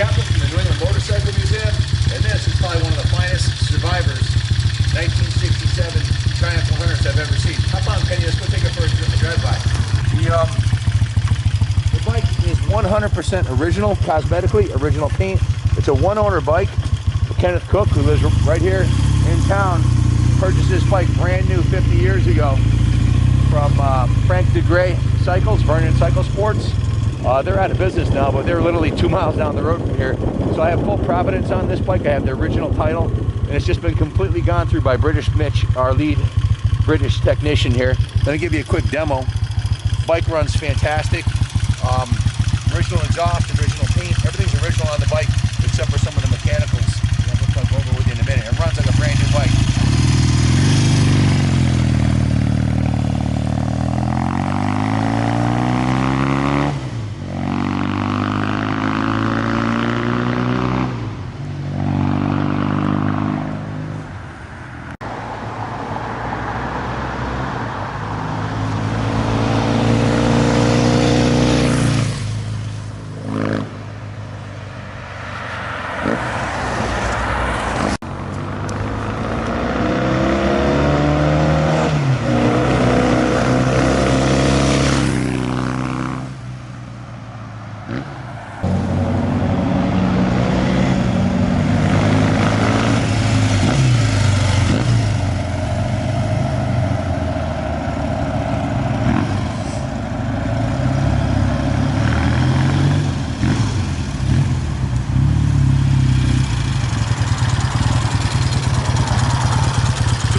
Kaplan from the New England Motorcycle Museum, and this is probably one of the finest survivors 1967 Triumph 100s I've ever seen. Hop on, Kenny, let's go take it for a drive-by. The bike is 100% original, cosmetically, original paint. It's a one-owner bike. Kenneth Cook, who lives right here in town, purchased this bike brand new 50 years ago from Frank DeGray Cycles, Vernon Cycle Sports. They're out of business now, but they're literally 2 miles down the road from here. So I have full provenance on this bike. I have the original title, and it's just been completely gone through by British Mitch, our lead British technician here. Let me give you a quick demo. Bike runs fantastic. Original exhaust, original paint, everything's original on the bike except for some of the mechanicals. I'll go over with you in a minute. It runs like a brand new bike.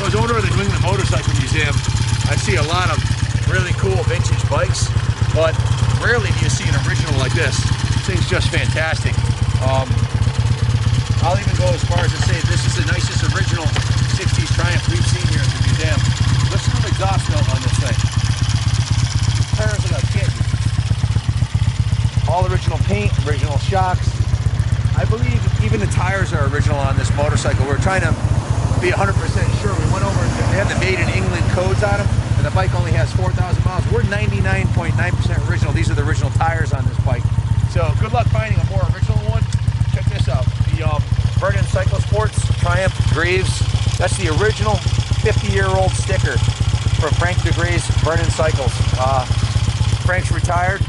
As owner of the New England Motorcycle Museum, I see a lot of really cool vintage bikes, but rarely do you see an original like this. This thing's just fantastic. I'll even go as far as to say this is the nicest original 60s Triumph we've seen here at the museum. Listen to the exhaust note on this thing. Tires like a kitten. All original paint, original shocks. I believe even the tires are original on this motorcycle. We're trying to be 100% sure. We went over, they have the made in England codes on them, and the bike only has 4,000 miles. We're 99.9% original. These are the original tires on this bike. So good luck finding a more original one. Check this out. The Vernon Cycle Sports Triumph Graves. That's the original 50-year-old sticker from Frank DeGray's Vernon Cycles. Frank's retired.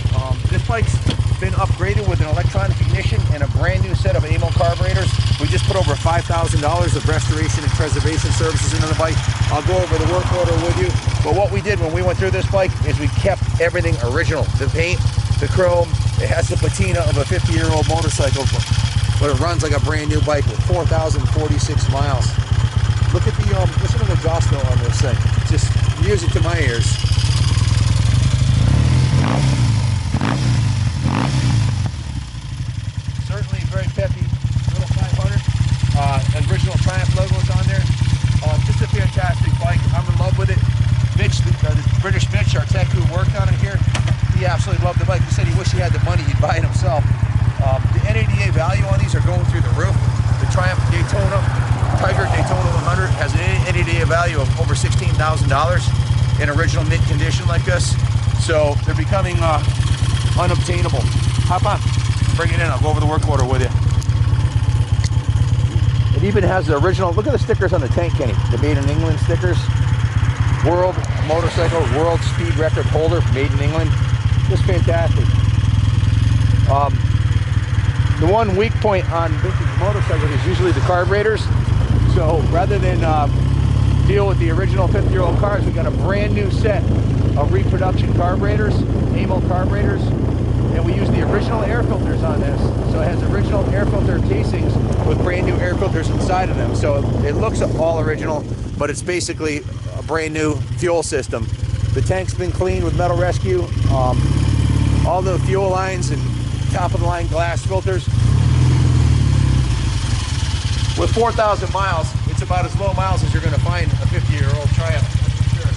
This bike's been upgraded with an electronic ignition and a brand new set of AMO carburetors. We just put over $5,000 of restoration and preservation services into the bike. I'll go over the work order with you. But what we did when we went through this bike is we kept everything original. The paint, the chrome, it has the patina of a 50-year-old motorcycle, but it runs like a brand new bike with 4,046 miles. Look at the, listen to the exhaust note on this thing. Just music to my ears. Certainly very peppy, little 500. Original Triumph logos on there. Just a fantastic bike. I'm in love with it. Mitch, the British Mitch, our tech who worked on it here, he absolutely loved the bike. He said he wished he had the money, he'd buy it himself. The NADA value on these are going through the roof. The Triumph Daytona, Tiger Daytona 100 has an NADA value of over $16,000 in original mint condition like this. So they're becoming unobtainable. Hop on, bring it in. I'll go over the work order with you. It even has the original, look at the stickers on the tank, Kenny. The made in England stickers. World motorcycle, world speed record holder, made in England. Just fantastic. The one weak point on vintage motorcycles is usually the carburetors. So rather than deal with the original 50-year-old cars, we got a brand new set of reproduction carburetors, AMO carburetors, and we use the original air filters on this. So it has original air filter casings with brand new air filters inside of them. So it looks all original, but it's basically a brand new fuel system. The tank's been cleaned with Metal Rescue. All the fuel lines and top of the line glass filters. With 4,000 miles, it's about as low miles as you're going to find a 50-year-old Triumph. Sure.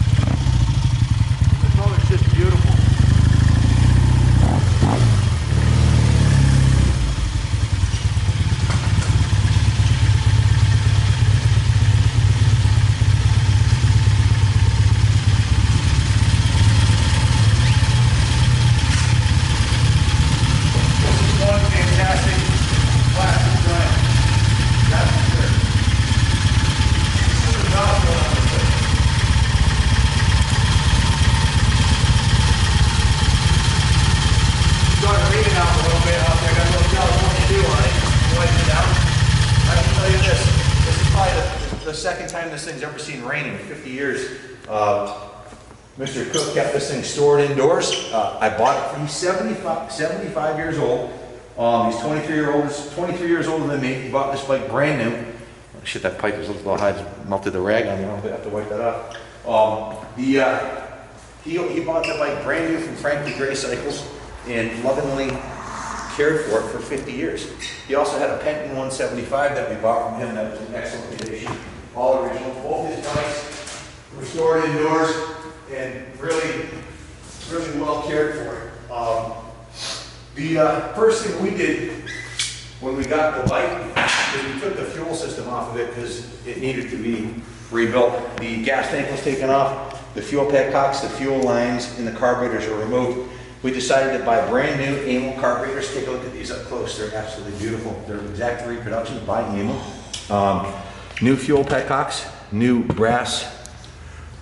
The color's just beautiful. Fantastic. the second time this thing's ever seen rain in 50 years. Mr. Cook kept this thing stored indoors. I bought it for, he's 75 years old. He's 23 years older than me. He bought this bike brand new. Oh, shit, that pipe is a little high. Melted the rag on me. I'll have to wipe that off. He bought the bike brand new from Frank DeGray Cycles and lovingly cared for it for 50 years. He also had a Penton 175 that we bought from him that was in excellent condition. All original. Both his bikes were stored indoors and really well cared for. The first thing we did when we got the bike is we took the fuel system off of it because it needed to be rebuilt. The gas tank was taken off, the fuel petcocks, the fuel lines, and the carburetors were removed. We decided to buy brand new Amel carburetors. Take a look at these up close. They're absolutely beautiful. They're exact reproductions by Amel. New fuel petcocks, new brass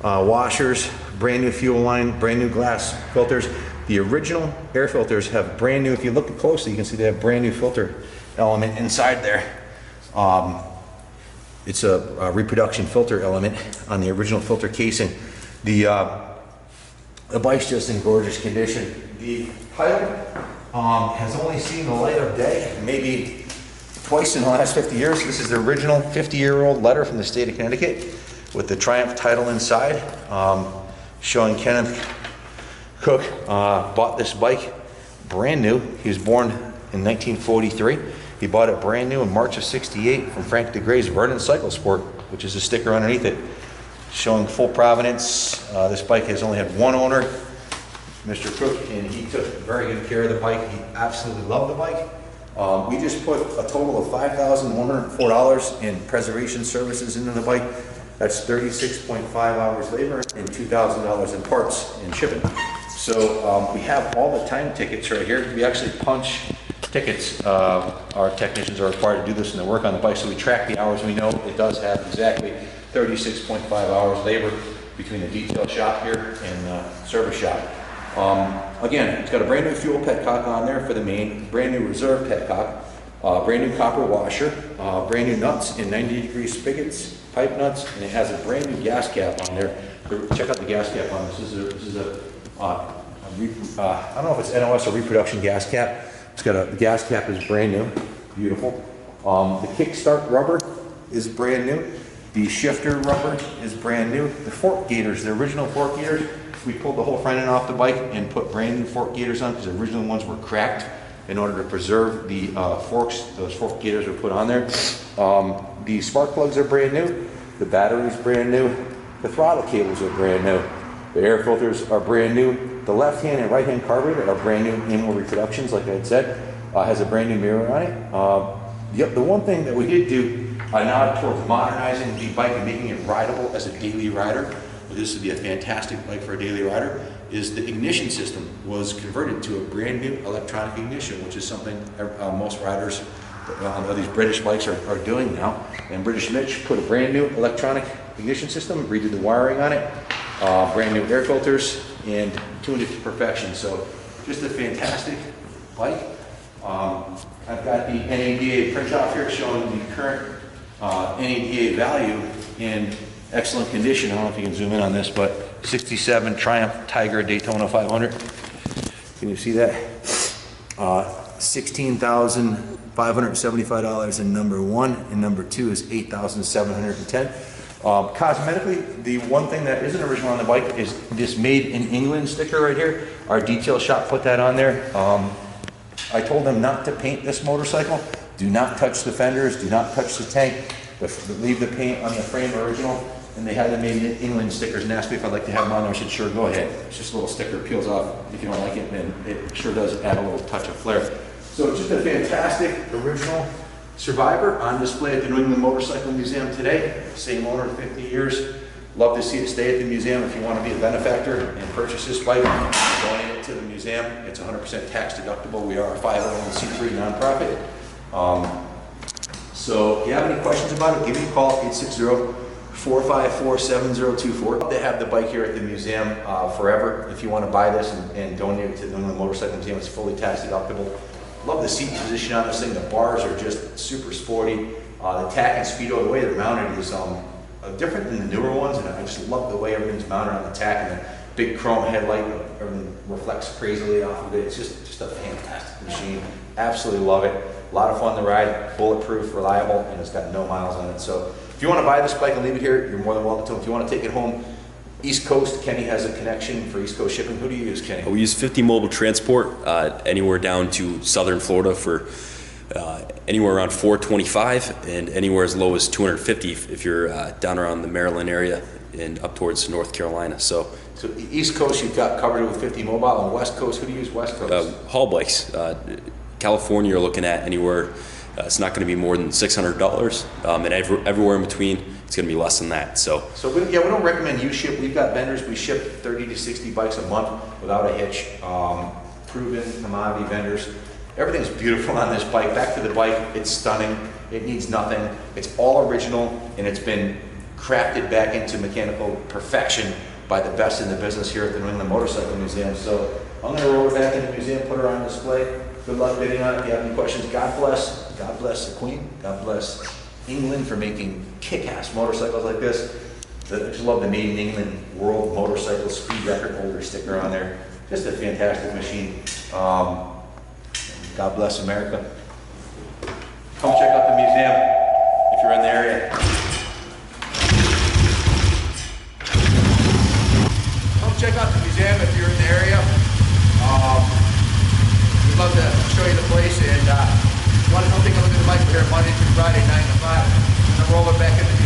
washers, brand new fuel line, brand new glass filters. The original air filters have brand new, if you look closely, you can see they have brand new filter element inside there. It's a reproduction filter element on the original filter casing. The bike's just in gorgeous condition. The title has only seen the light of day maybe twice in the last 50 years. This is the original 50-year-old letter from the state of Connecticut with the Triumph title inside, showing Kenneth Cook bought this bike brand new. He was born in 1943. He bought it brand new in March of '68 from Frank DeGray's Vernon Cycle Sport, which is a sticker underneath it showing full provenance. This bike has only had one owner, Mr. Cook, and he took very good care of the bike. He absolutely loved the bike. We just put a total of $5,104 in preservation services into the bike. That's 36.5 hours labor and $2,000 in parts and shipping. So we have all the time tickets right here. We actually punch tickets. Our technicians are required to do this and they work on the bike, so we track the hours. We know it does have exactly 36.5 hours labor between the detail shop here and the service shop. Again, it's got a brand new fuel petcock on there for the main, brand new reserve petcock, brand new copper washer, brand new nuts in 90-degree spigots, pipe nuts, and it has a brand new gas cap on there. Check out the gas cap on this. This is a I don't know if it's NOS or reproduction gas cap. It's got the gas cap is brand new, beautiful. The kickstart rubber is brand new. The shifter rubber is brand new. The fork gaiters, the original fork gaiters, we pulled the whole front end off the bike and put brand new fork gaiters on because the original ones were cracked in order to preserve the forks. Those fork gaiters were put on there. The spark plugs are brand new. The battery's brand new. The throttle cables are brand new. The air filters are brand new. The left-hand and right-hand carburetor are brand new Amel reproductions, like I had said. Has a brand new mirror on it. The one thing that we did do, a nod towards modernizing the bike and making it rideable as a daily rider. This would be a fantastic bike for a daily rider. Is the ignition system was converted to a brand new electronic ignition, which is something most riders on these British bikes are doing now. And British Mitch put a brand new electronic ignition system, redid the wiring on it, brand new air filters, and tuned it to perfection. So just a fantastic bike. I've got the NADA print off here showing the current NADA value in excellent condition. I don't know if you can zoom in on this, but 67 Triumph Tiger Daytona 500. Can you see that? $16,575 in number one, and number two is $8,710. Cosmetically, the one thing that isn't original on the bike is this Made in England sticker right here. Our detail shop put that on there. I told them not to paint this motorcycle. Do not touch the fenders, do not touch the tank. Leave the paint on the frame original. And they had the Made in England stickers and asked me if I'd like to have them on there. I said, sure, go ahead. It's just a little sticker, peels off if you don't like it, and it sure does add a little touch of flair. So it's just a fantastic original Survivor on display at the New England Motorcycle Museum today. Same owner, 50 years. Love to see it stay at the museum. If you want to be a benefactor and purchase this bike, donate it to the museum. It's 100% tax deductible. We are a 501c3 nonprofit. So if you have any questions about it, give me a call, 860-454-7024. They have the bike here at the museum forever. If you want to buy this and donate it to the New England Motorcycle Museum, it's fully tax deductible. Love the seat position on this thing. The bars are just super sporty. The tack and speedo, the way they're mounted is different than the newer ones, and I just love the way everything's mounted on the tack, and the big chrome headlight, everything reflects crazily off of it. It's just a fantastic machine. Absolutely love it. A lot of fun to ride, bulletproof, reliable, and it's got no miles on it. So if you want to buy this bike and leave it here, you're more than welcome to. If you want to take it home, East Coast, Kenny has a connection for East Coast shipping. Who do you use, Kenny? We use 50 Mobile Transport, anywhere down to southern Florida for anywhere around $425, and anywhere as low as $250 if you're down around the Maryland area and up towards North Carolina. So East Coast, you've got covered with 50 Mobile, and West Coast, who do you use West Coast? Haul bikes. California, you're looking at anywhere, it's not going to be more than $600, and everywhere in between, it's going to be less than that. So we don't recommend you ship. We've got vendors, we ship 30 to 60 bikes a month without a hitch. Proven commodity vendors. Everything's beautiful on this bike. Back to the bike, it's stunning. It needs nothing. It's all original, and it's been crafted back into mechanical perfection by the best in the business here at the New England Motorcycle Museum. So I'm going to roll her back in the museum, put her on display. Good luck bidding on it. If you have any questions, God bless the Queen. God bless England for making kick-ass motorcycles like this. I just love the Made in England World Motorcycle Speed Record Holder sticker on there. Just a fantastic machine. God bless America. Come check out the museum if you're in the area. Come check out the museum if you're in the area. We'd love to show you the place, and if you want to come take a look at the bike, we're here Monday through Friday, 9 to 5. I'm going to roll it back in the